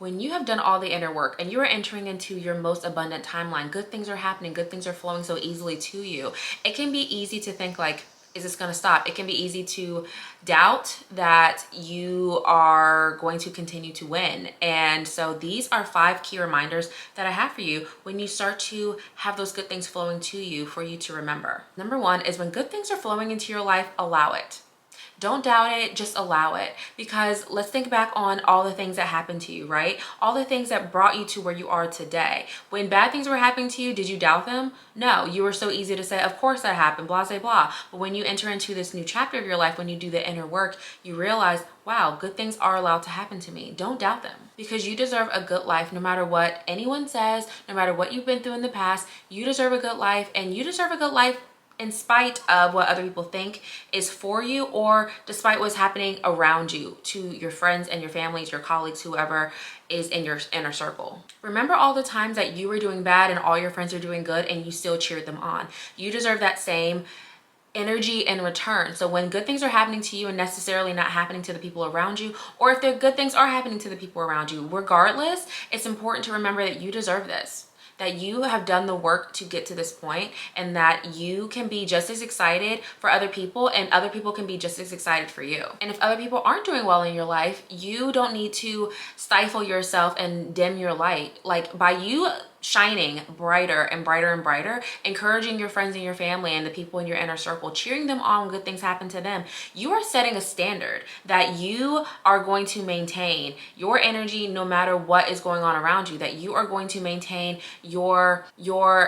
When you have done all the inner work and you are entering into your most abundant timeline, good things are happening, good things are flowing so easily to you. It can be easy to think like, is this going to stop? It can be easy to doubt that you are going to continue to win. And so these are 5 key reminders that I have for you when you start to have those good things flowing to you for you to remember. Number 1 is when good things are flowing into your life, allow it. Don't doubt it, just allow it. Because let's think back on all the things that happened to you, right? All the things that brought you to where you are today. When bad things were happening to you, did you doubt them? No, you were so easy to say, of course that happened, blah, blah, blah. But when you enter into this new chapter of your life, when you do the inner work, you realize, wow, good things are allowed to happen to me. Don't doubt them, because you deserve a good life no matter what anyone says, no matter what you've been through in the past. You deserve a good life, and you deserve a good life in spite of what other people think is for you, or despite what's happening around you, to your friends and your families, your colleagues, whoever is in your inner circle. Remember all the times that you were doing bad and all your friends are doing good and you still cheered them on. You deserve that same energy in return. So when good things are happening to you and necessarily not happening to the people around you, or if the good things are happening to the people around you, regardless, it's important to remember that you deserve this, that you have done the work to get to this point, and that you can be just as excited for other people and other people can be just as excited for you. And if other people aren't doing well in your life, you don't need to stifle yourself and dim your light. Like, by you shining brighter and brighter and brighter, encouraging your friends and your family and the people in your inner circle, cheering them on when good things happen to them, you are setting a standard that you are going to maintain your energy no matter what is going on around you, that you are going to maintain your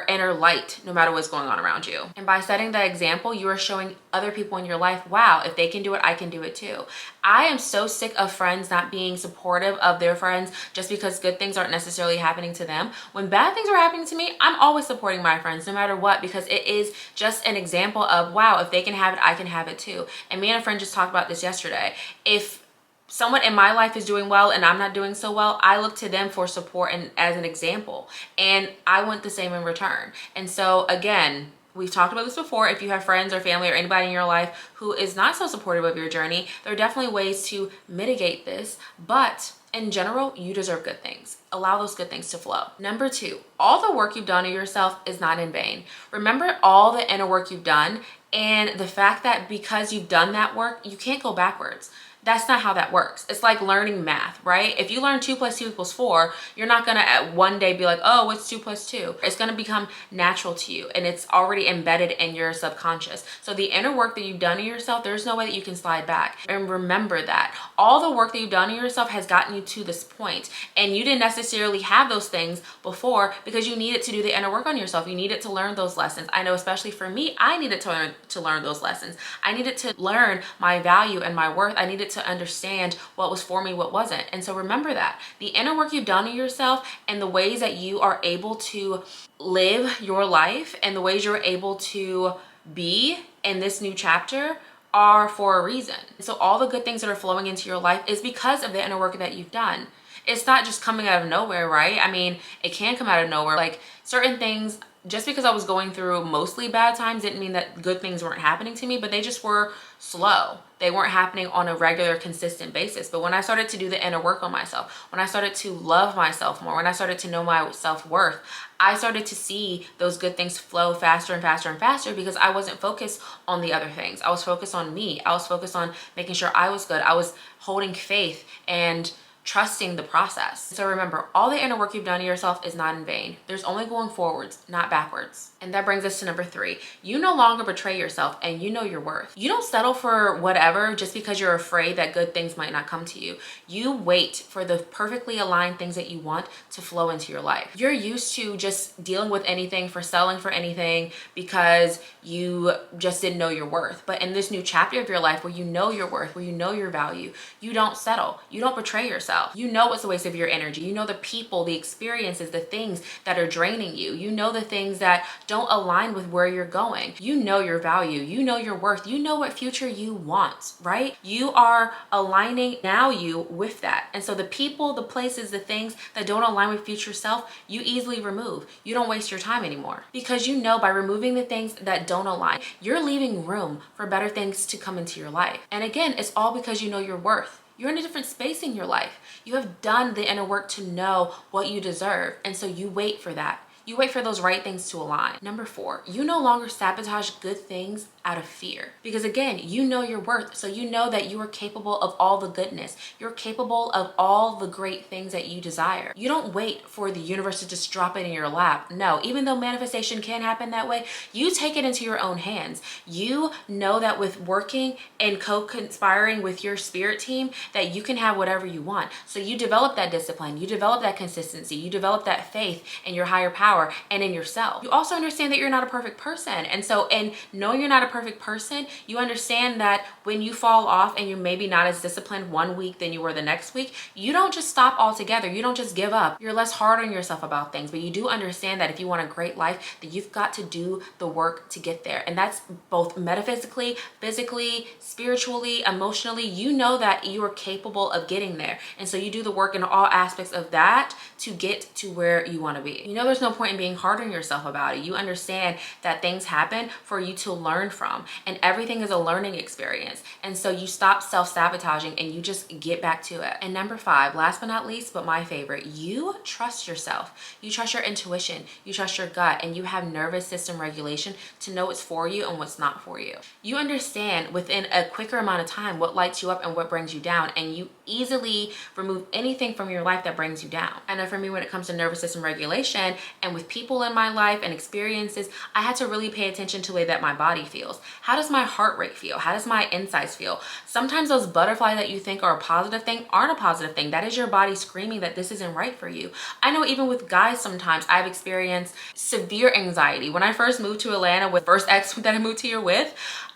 inner light no matter what's going on around you. And by setting that example, you are showing other people in your life, wow, if they can do it, I can do it too. I am so sick of friends not being supportive of their friends just because good things aren't necessarily happening to them. When bad things are happening to me, I'm always supporting my friends no matter what, because it is just an example of, wow, if they can have it, I can have it too. And me and a friend just talked about this yesterday. If someone in my life is doing well and I'm not doing so well, I look to them for support and as an example, and I want the same in return. And so again, we've talked about this before. If you have friends or family or anybody in your life who is not so supportive of your journey, there are definitely ways to mitigate this. But in general, you deserve good things. Allow those good things to flow. Number 2, all the work you've done on yourself is not in vain. Remember all the inner work you've done, and the fact that because you've done that work, you can't go backwards. That's not how that works. It's like learning math, right? If you learn 2 + 2 = 4, you're not gonna at one day be like, oh, what's 2 + 2? It's gonna become natural to you, and it's already embedded in your subconscious. So the inner work that you've done in yourself, there's no way that you can slide back. And remember that all the work that you've done in yourself has gotten you to this point, and you didn't necessarily have those things before because you needed to do the inner work on yourself. You needed to learn those lessons. I know, especially for me, I needed to learn those lessons. I needed to learn my value and my worth. I needed to understand what was for me, what wasn't. And so remember that the inner work you've done in yourself and the ways that you are able to live your life and the ways you're able to be in this new chapter are for a reason. So all the good things that are flowing into your life is because of the inner work that you've done. It's not just coming out of nowhere, right? I mean, it can come out of nowhere. Like certain things, just because I was going through mostly bad times didn't mean that good things weren't happening to me, but they just were slow. They weren't happening on a regular, consistent basis. But when I started to do the inner work on myself, when I started to love myself more, when I started to know my self-worth, I started to see those good things flow faster and faster and faster because I wasn't focused on the other things. I was focused on me. I was focused on making sure I was good. I was holding faith and trusting the process. So remember, all the inner work you've done to yourself is not in vain. There's only going forwards, not backwards. And that brings us to number 3. You no longer betray yourself, and you know your worth. You don't settle for whatever just because you're afraid that good things might not come to you. You wait for the perfectly aligned things that you want to flow into your life. You're used to just dealing with anything, for selling for anything, because you just didn't know your worth. But in this new chapter of your life where you know your worth, where you know your value, you don't settle. You don't betray yourself. You know what's a waste of your energy. You know the people, the experiences, the things that are draining you. You know the things that don't align with where you're going. You know your value. You know your worth. You know what future you want, right? You are aligning now you with that. And so the people, the places, the things that don't align with future self, you easily remove. You don't waste your time anymore, because you know by removing the things that don't align, you're leaving room for better things to come into your life. And again, it's all because you know your worth. You're in a different space in your life. You have done the inner work to know what you deserve. And so you wait for that. You wait for those right things to align. Number 4, you no longer sabotage good things out of fear. Because again, you know your worth. So you know that you are capable of all the goodness. You're capable of all the great things that you desire. You don't wait for the universe to just drop it in your lap. No, even though manifestation can happen that way, you take it into your own hands. You know that with working and co-conspiring with your spirit team, that you can have whatever you want. So you develop that discipline, you develop that consistency, you develop that faith in your higher power and in yourself. You also understand that you're not a perfect person. And so in knowing you're not a perfect person, you understand that when you fall off and you're maybe not as disciplined one week than you were the next week, you don't just stop altogether. You don't just give up. You're less hard on yourself about things, but you do understand that if you want a great life, that you've got to do the work to get there. And that's both metaphysically, physically, spiritually, emotionally. You know that you are capable of getting there. And so you do the work in all aspects of that to get to where you want to be. You know, there's no point in being hard on yourself about it. You understand that things happen for you to learn from, and everything is a learning experience. And so you stop self-sabotaging and you just get back to it. And number 5, last but not least, but my favorite, you trust yourself. You trust your intuition, you trust your gut, and you have nervous system regulation to know what's for you and what's not for you. You understand within a quicker amount of time what lights you up and what brings you down, and you easily remove anything from your life that brings you down. I know for me, when it comes to nervous system regulation and with people in my life and experiences, I had to really pay attention to the way that my body feels. How does my heart rate feel? How does my insides feel? Sometimes those butterflies that you think are a positive thing aren't a positive thing. That is your body screaming that this isn't right for you. I know even with guys, sometimes I've experienced severe anxiety. When I first moved to Atlanta with first ex that I moved here with,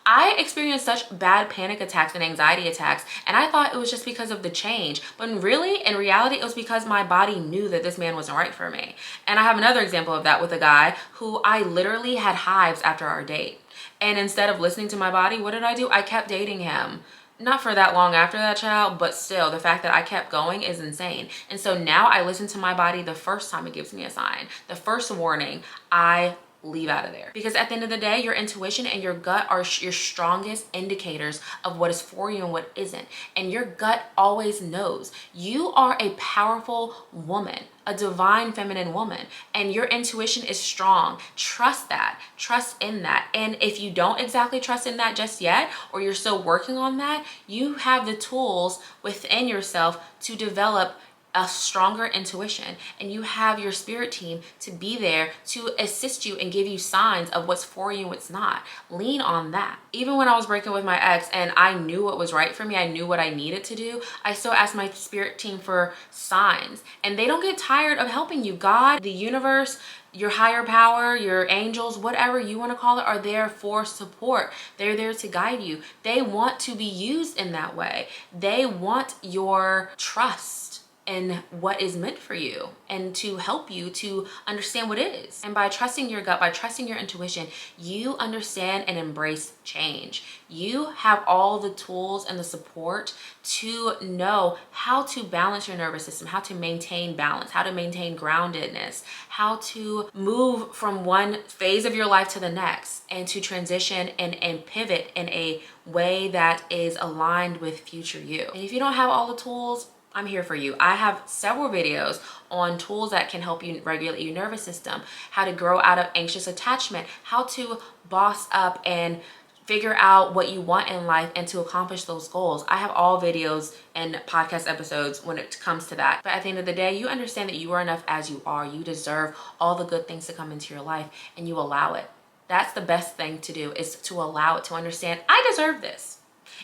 I experienced such bad panic attacks and anxiety attacks, and I thought it was just because of the change. But really, in reality, it was because my body knew that this man wasn't right for me. And I have another example of that with a guy who I literally had hives after our date. And instead of listening to my body, what did I do? I kept dating him. Not for that long after that, child, but still, the fact that I kept going is insane. And so now I listen to my body the first time it gives me a sign. The first warning, I leave out of there. Because at the end of the day, your intuition and your gut are your strongest indicators of what is for you and what isn't. And your gut always knows. You are a powerful woman, a divine feminine woman, and your intuition is strong. Trust that. Trust in that. And if you don't exactly trust in that just yet, or you're still working on that, you have the tools within yourself to develop a stronger intuition, and you have your spirit team to be there to assist you and give you signs of what's for you and what's not. Lean on that. Even when I was breaking with my ex and I knew what was right for me, I knew what I needed to do, I still asked my spirit team for signs, and they don't get tired of helping you. God, the universe, your higher power, your angels, whatever you want to call it, are there for support. They're there to guide you. They want to be used in that way. They want your trust and what is meant for you, and to help you to understand what is. And by trusting your gut, by trusting your intuition, you understand and embrace change. You have all the tools and the support to know how to balance your nervous system, how to maintain balance, how to maintain groundedness, how to move from one phase of your life to the next, and to transition and pivot in a way that is aligned with future you. And if you don't have all the tools, I'm here for you. I have several videos on tools that can help you regulate your nervous system, how to grow out of anxious attachment, how to boss up and figure out what you want in life and to accomplish those goals. I have all videos and podcast episodes when it comes to that. But at the end of the day, you understand that you are enough as you are. You deserve all the good things to come into your life, and you allow it. That's the best thing to do, is to allow it, to understand, I deserve this.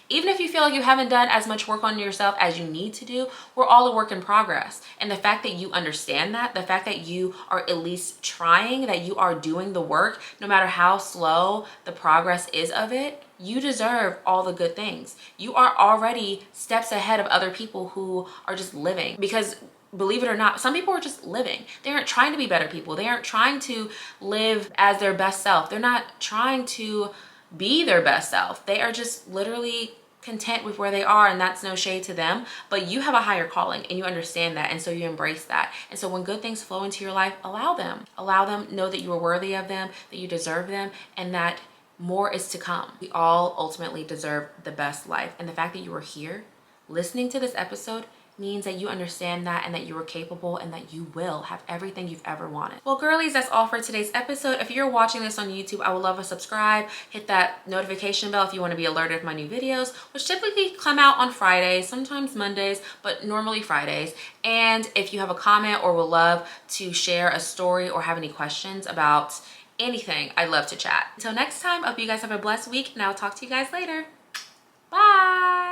Even if you feel like you haven't done as much work on yourself as you need to do, we're all a work in progress. And the fact that you understand that, the fact that you are at least trying, that you are doing the work, no matter how slow the progress is of it, you deserve all the good things. You are already steps ahead of other people who are just living. Because believe it or not, some people are just living. They aren't trying to be better people. They aren't trying to live as their best self. They're not trying to be their best self. They are just literally content with where they are, and that's no shade to them, but you have a higher calling and you understand that, and so you embrace that. And so when good things flow into your life, allow them, know that you are worthy of them, that you deserve them, and that more is to come. We all ultimately deserve the best life, and the fact that you are here listening to this episode means that you understand that and that you are capable and that you will have everything you've ever wanted. Well, girlies, that's all for today's episode. If you're watching this on YouTube, I would love a subscribe. Hit that notification bell if you want to be alerted of my new videos, which typically come out on Fridays, sometimes Mondays, but normally Fridays. And if you have a comment or would love to share a story or have any questions about anything, I'd love to chat. Until next time, I hope you guys have a blessed week, and I'll talk to you guys later. Bye.